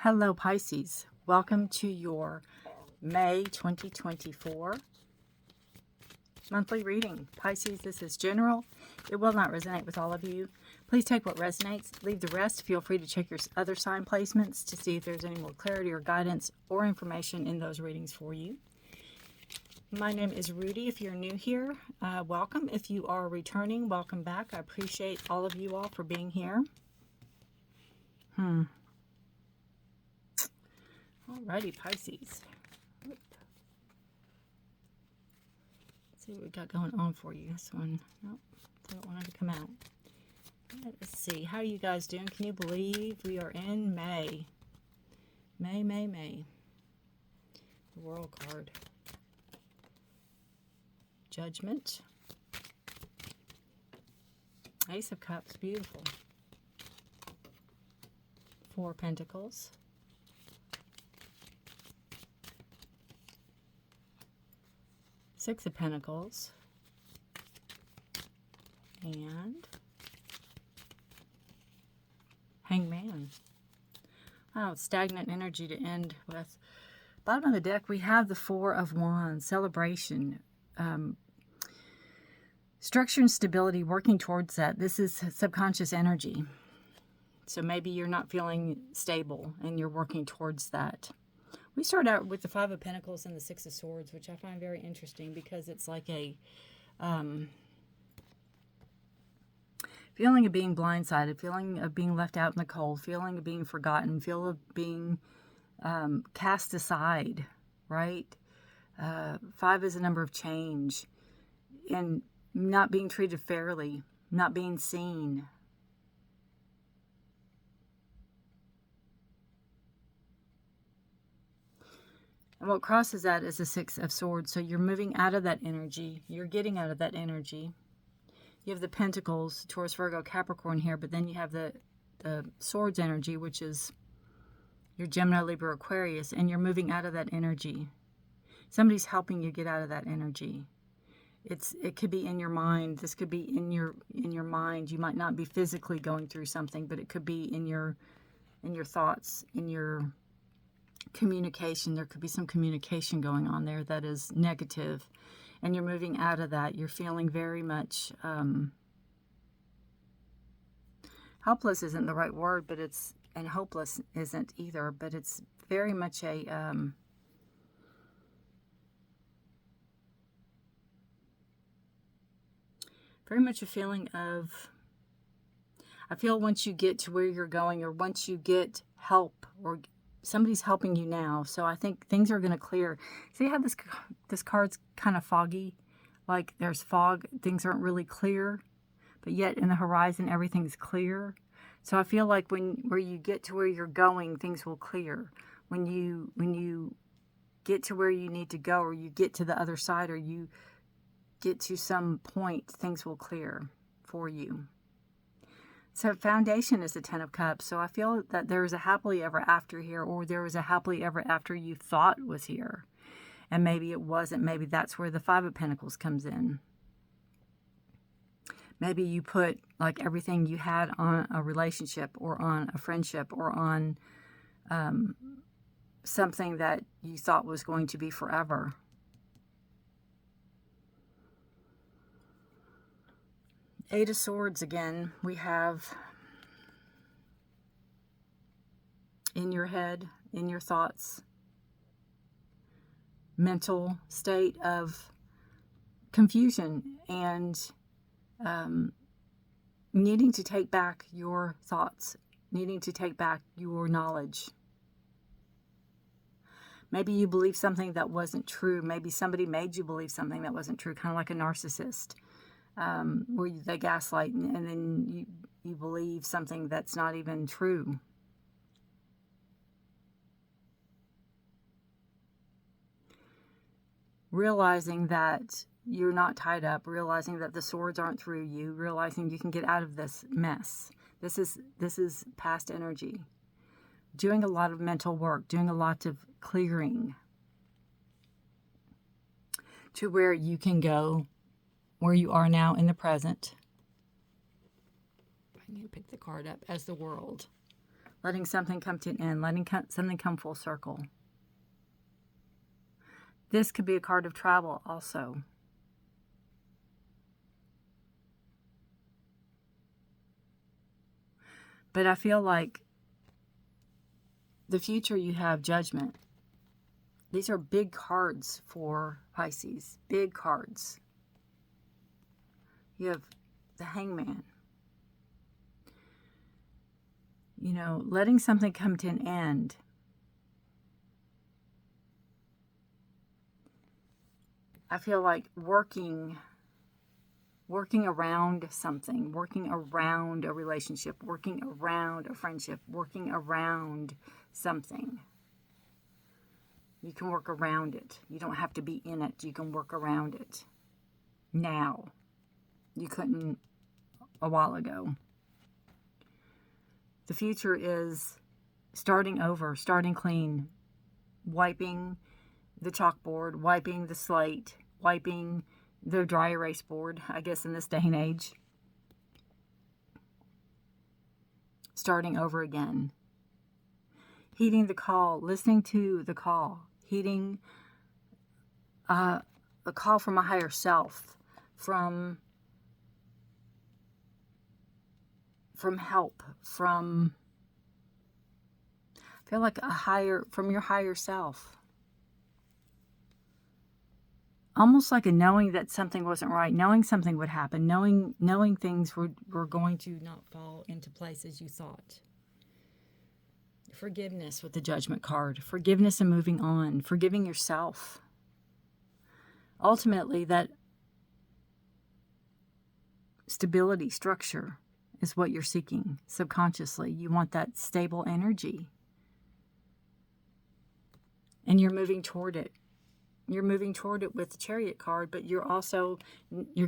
Hello Pisces, welcome to your May 2024 monthly reading. Pisces, this is general. It will not resonate with all of you. Please take what resonates, leave the rest. Feel free to check your other sign placements to see if there's any more clarity or guidance or information in those readings for you. My name is Rudi. If you're new here, welcome. If you are returning, welcome back. I appreciate all of you all for being here. Alrighty, Pisces. Let's see what we got going on for you. This one, nope, don't want it to come out. Let's see, how are you guys doing? Can you believe we are in May? May. The World card. Judgment. Ace of Cups, beautiful. Four of Pentacles. Six of Pentacles, and Hangman. Wow, stagnant energy to end with. Bottom of the deck, we have the Four of Wands, celebration, structure and stability, working towards that. This is subconscious energy. So maybe you're not feeling stable and you're working towards that. We start out with the Five of Pentacles and the Six of Swords, which I find very interesting because it's like a feeling of being blindsided, feeling of being left out in the cold, feeling of being forgotten, feel of being cast aside, right? Five is a number of change and not being treated fairly, not being seen. And what crosses that is the Six of Swords. So you're moving out of that energy. You're getting out of that energy. You have the Pentacles, Taurus, Virgo, Capricorn here, but then you have the Swords energy, which is your Gemini, Libra, Aquarius, and you're moving out of that energy. Somebody's helping you get out of that energy. It could be in your mind. This could be in your mind. You might not be physically going through something, but it could be in your thoughts, in your communication. There could be some communication going on there that is negative, and you're moving out of that. You're feeling very much helpless isn't the right word, but it's, and hopeless isn't either, but it's very much a feeling of, I feel once you get to where you're going, or once you get help, or somebody's helping you now. So I think things are going to clear. See how this card's kind of foggy? Like there's fog. Things aren't really clear. But yet in the horizon, everything's clear. So I feel like where you get to where you're going, things will clear. When you get to where you need to go, or you get to the other side, or you get to some point, things will clear for you. So foundation is the Ten of Cups. So I feel that there is a happily ever after here, or there was a happily ever after you thought was here. And maybe it wasn't. Maybe that's where the Five of Pentacles comes in. Maybe you put like everything you had on a relationship, or on a friendship, or on something that you thought was going to be forever. Eight of Swords again. We have in your head, in your thoughts, mental state of confusion and needing to take back your thoughts, needing to take back your knowledge. Maybe you believe something that wasn't true. Maybe somebody made you believe something that wasn't true, kind of like a narcissist. Where they gaslight, and then you believe something that's not even true. Realizing that you're not tied up, realizing that the swords aren't through you, realizing you can get out of this mess. This is past energy. Doing a lot of mental work, doing a lot of clearing to where you can go where you are now in the present. I need to pick the card up as the World. letting something come to an end, letting something come full circle. This could be a card of travel also. But I feel like the future, you have Judgment. These are big cards for Pisces. Big cards. You have the Hangman. You know, letting something come to an end. I feel like working around something, working around a relationship, working around a friendship, working around something. You can work around it. You don't have to be in it. You can work around it now. You couldn't a while ago. The future is starting over, starting clean, wiping the chalkboard, wiping the slate, wiping the dry erase board, I guess in this day and age. Starting over again. Heeding the call, listening to the call, heeding a call from a higher self, from help, from, I feel like from your higher self. Almost like a knowing that something wasn't right, knowing something would happen, knowing things were going to not fall into place as you thought. Forgiveness with the Judgment card. Forgiveness and moving on. Forgiving yourself. Ultimately, that stability, structure is what you're seeking subconsciously. You want that stable energy. And you're moving toward it. You're moving toward it with the Chariot card, but you're going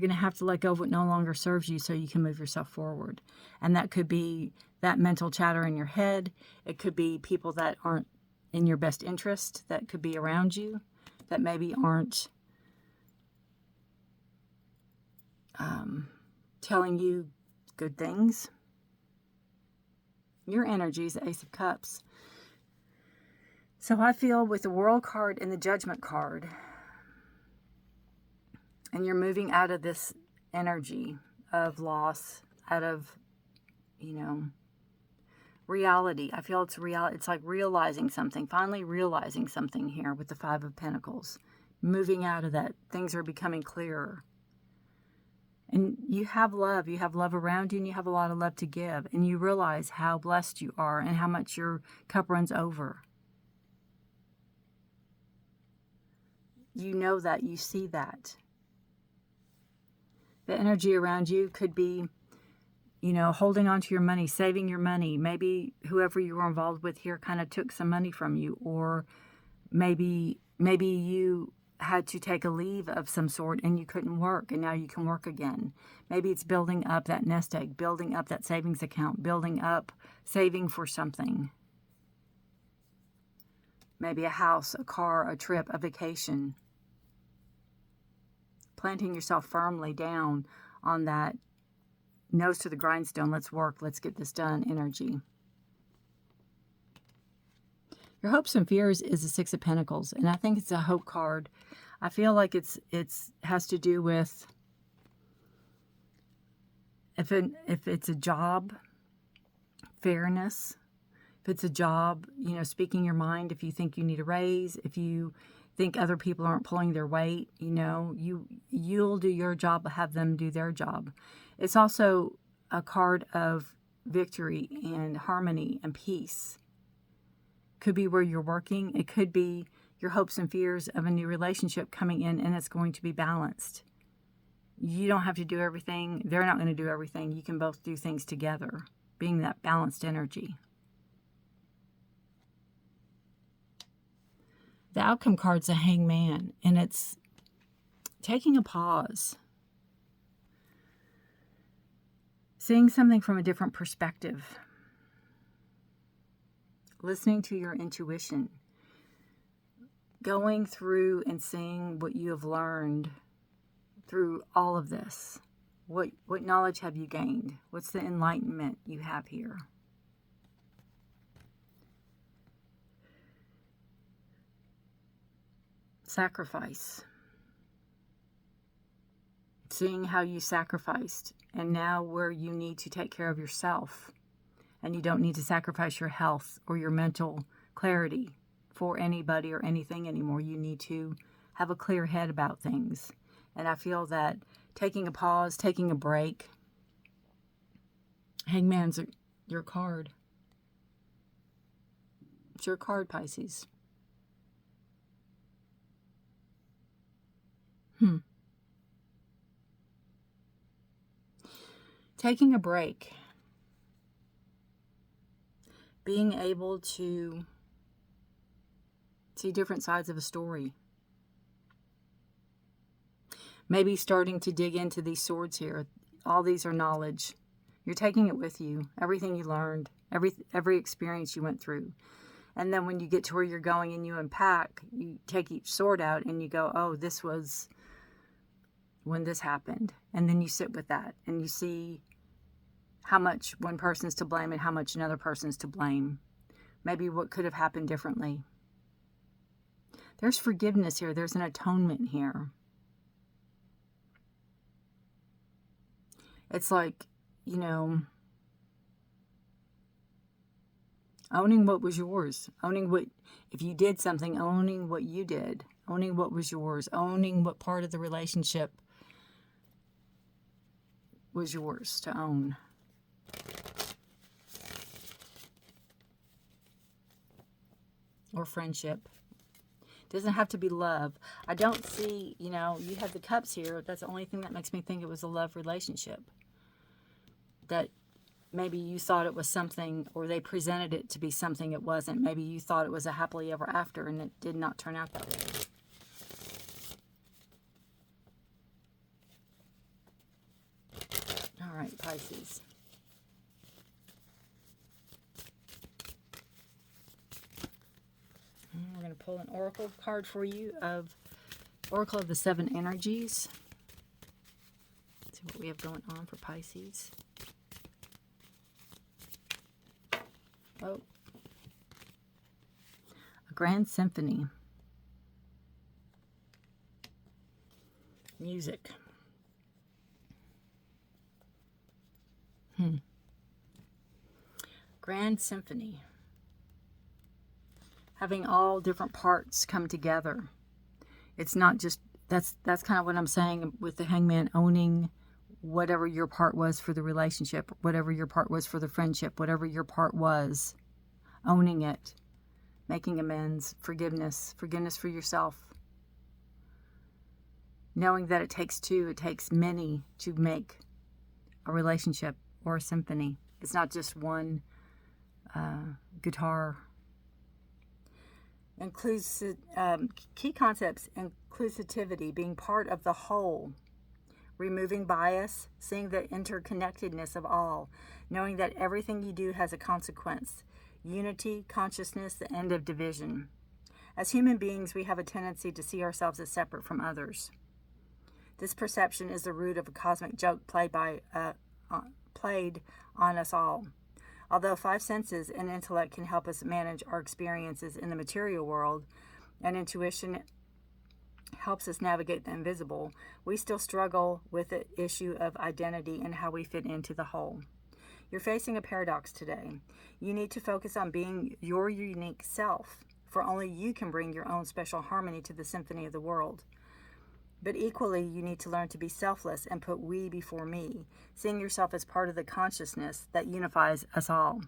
to have to let go of what no longer serves you so you can move yourself forward. And that could be that mental chatter in your head. It could be people that aren't in your best interest, that could be around you, that maybe aren't telling you good things. Your energy is the Ace of Cups. So I feel with the World card and the Judgment card, and you're moving out of this energy of loss, out of, reality. I feel it's reality. It's like realizing something, finally realizing something here with the Five of Pentacles. Moving out of that. Things are becoming clearer. And you have love. You have love around you, and you have a lot of love to give. And you realize how blessed you are and how much your cup runs over. You know that. You see that. The energy around you could be, holding on to your money, saving your money. Maybe whoever you were involved with here kind of took some money from you. Or maybe you had to take a leave of some sort and you couldn't work, and now you can work again. Maybe it's building up that nest egg, building up that savings account, building up, saving for something. Maybe a house, a car, a trip, a vacation. Planting yourself firmly down on that nose to the grindstone, let's work, let's get this done energy. Your hopes and fears is the Six of Pentacles, and I think it's a hope card. I feel like it's has to do with if it's a job, fairness. If it's a job, speaking your mind. If you think you need a raise, if you think other people aren't pulling their weight, you'll do your job, have them do their job. It's also a card of victory and harmony and peace. Could be where you're working. It could be your hopes and fears of a new relationship coming in, and it's going to be balanced. You don't have to do everything. They're not going to do everything. You can both do things together, being that balanced energy. The outcome card's a Hangman, and it's taking a pause. Seeing something from a different perspective. Listening to your intuition. Going through and seeing what you have learned through all of this. What knowledge have you gained? What's the enlightenment you have here? Sacrifice. Seeing how you sacrificed, and now where you need to take care of yourself, and you don't need to sacrifice your health or your mental clarity for anybody or anything anymore. You need to have a clear head about things. And I feel that taking a pause, taking a break. Hangman's your card. It's your card, Pisces. Taking a break. Being able to see different sides of a story. Maybe starting to dig into these swords here. All these are knowledge. You're taking it with you. Everything you learned. Every experience you went through. And then when you get to where you're going and you unpack, you take each sword out and you go, oh, this was when this happened. And then you sit with that and you see how much one person's to blame and how much another person's to blame. Maybe what could have happened differently. There's forgiveness here. There's an atonement here. It's like, you know, owning what was yours. Owning what, if you did something, owning what you did. Owning what was yours. Owning what part of the relationship was yours to own. Or friendship. Doesn't have to be love. I don't see, you know, you have the cups here. That's the only thing that makes me think it was a love relationship. That maybe you thought it was something, or they presented it to be something it wasn't. Maybe you thought it was a happily ever after, and it did not turn out that way. All right, Pisces. We're going to pull an oracle card for you of Oracle of the Seven Energies. Let's see what we have going on for Pisces. Oh. A grand symphony. Music. Grand symphony. Having all different parts come together. It's not just, that's kind of what I'm saying with the Hangman, owning whatever your part was for the relationship, whatever your part was for the friendship, whatever your part was, owning it, making amends, forgiveness for yourself. Knowing that it takes two, it takes many to make a relationship or a symphony. It's not just one guitar. Key concepts: inclusivity, being part of the whole, removing bias, seeing the interconnectedness of all, knowing that everything you do has a consequence, unity, consciousness, the end of division. As human beings, we have a tendency to see ourselves as separate from others. This perception is the root of a cosmic joke played on us all. Although five senses and intellect can help us manage our experiences in the material world, and intuition helps us navigate the invisible, we still struggle with the issue of identity and how we fit into the whole. You're facing a paradox today. You need to focus on being your unique self, for only you can bring your own special harmony to the symphony of the world. But equally, you need to learn to be selfless and put we before me, seeing yourself as part of the consciousness that unifies us all.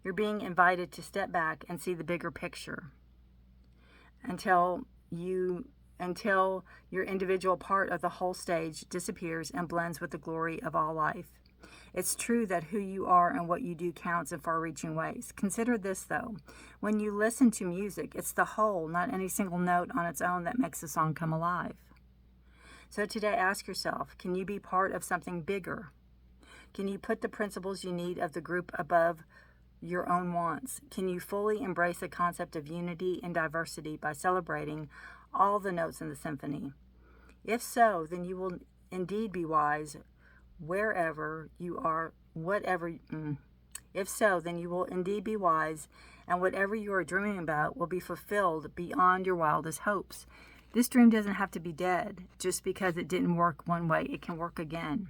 You're being invited to step back and see the bigger picture until your individual part of the whole stage disappears and blends with the glory of all life. It's true that who you are and what you do counts in far-reaching ways. Consider this, though. When you listen to music, it's the whole, not any single note on its own, that makes a song come alive. So today, ask yourself, can you be part of something bigger? Can you put the principles you need of the group above your own wants? Can you fully embrace the concept of unity and diversity by celebrating all the notes in the symphony? If so, then you will indeed be wise wherever you are, If so, then you will indeed be wise, and whatever you are dreaming about will be fulfilled beyond your wildest hopes. This dream doesn't have to be dead. Just because it didn't work one way, it can work again.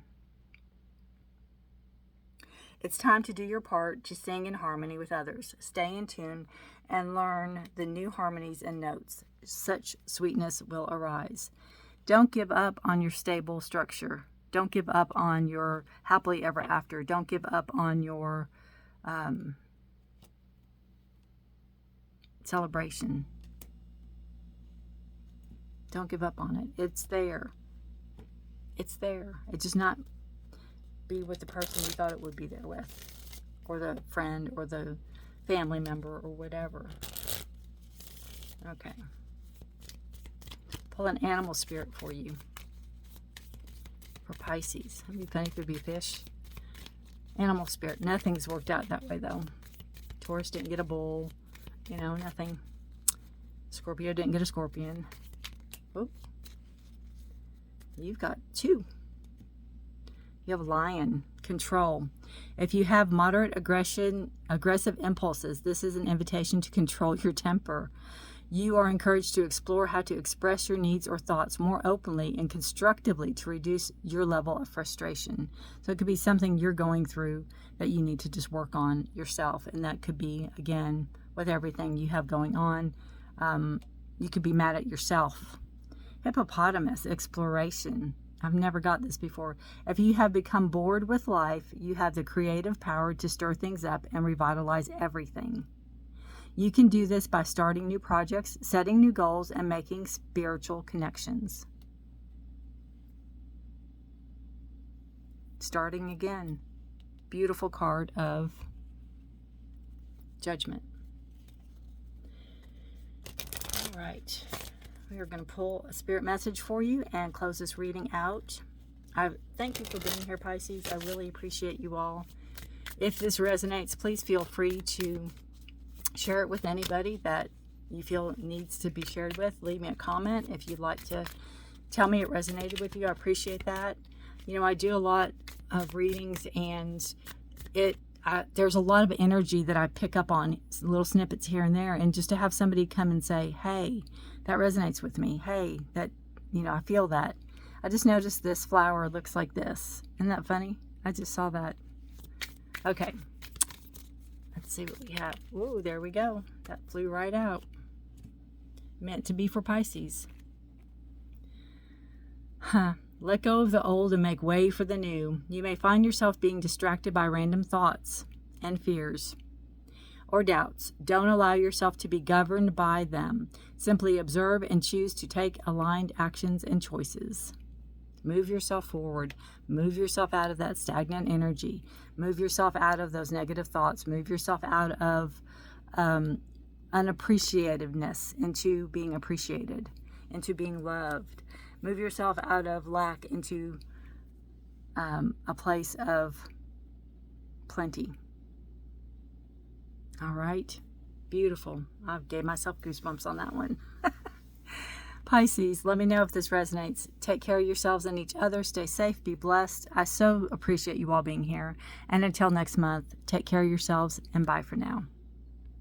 It's time to do your part to sing in harmony with others. Stay in tune and learn the new harmonies and notes. Such sweetness will arise. Don't give up on your stable structure. Don't give up on your happily ever after. Don't give up on your celebration. Don't give up on it. It's there. It's there. It's just not be with the person you thought it would be there with, or the friend, or the family member, or whatever. Okay. Pull an animal spirit for you. For Pisces. That'd be funny if it would be a fish. Animal spirit. Nothing's worked out that way, though. Taurus didn't get a bull. You know, nothing. Scorpio didn't get a scorpion. Oh. You've got 2. You have lion, control. If you have moderate aggressive impulses, this is an invitation to control your temper. You are encouraged to explore how to express your needs or thoughts more openly and constructively to reduce your level of frustration. So it could be something you're going through that you need to just work on yourself. And that could be, again, with everything you have going on, you could be mad at yourself. Hippopotamus, exploration. I've never got this before. If you have become bored with life, you have the creative power to stir things up and revitalize everything. You can do this by starting new projects, setting new goals, and making spiritual connections. Starting again. Beautiful card of Judgment. All right. We are going to pull a spirit message for you and close this reading out. I thank you for being here, Pisces. I really appreciate you all. If this resonates, please feel free to share it with anybody that you feel needs to be shared with. Leave me a comment if you'd like to tell me it resonated with you. I appreciate that. You know, I do a lot of readings, and there's a lot of energy that I pick up on, little snippets here and there, and just to have somebody come and say, hey, that resonates with me. Hey, that, you know, I feel that. I just noticed this flower looks like this. Isn't that funny? I just saw that. Okay. Let's see what we have. Ooh, there we go. That flew right out. Meant to be for Pisces. Let go of the old and make way for the new. You may find yourself being distracted by random thoughts and fears or doubts. Don't allow yourself to be governed by them. Simply observe and choose to take aligned actions and choices. Move yourself forward. Move yourself out of that stagnant energy. Move yourself out of those negative thoughts. Move yourself out of unappreciativeness into being appreciated, into being loved. Move yourself out of lack into a place of plenty. All right. Beautiful. I gave myself goosebumps on that one. Pisces, let me know if this resonates. Take care of yourselves and each other. Stay safe. Be blessed. I so appreciate you all being here. And until next month, take care of yourselves and bye for now.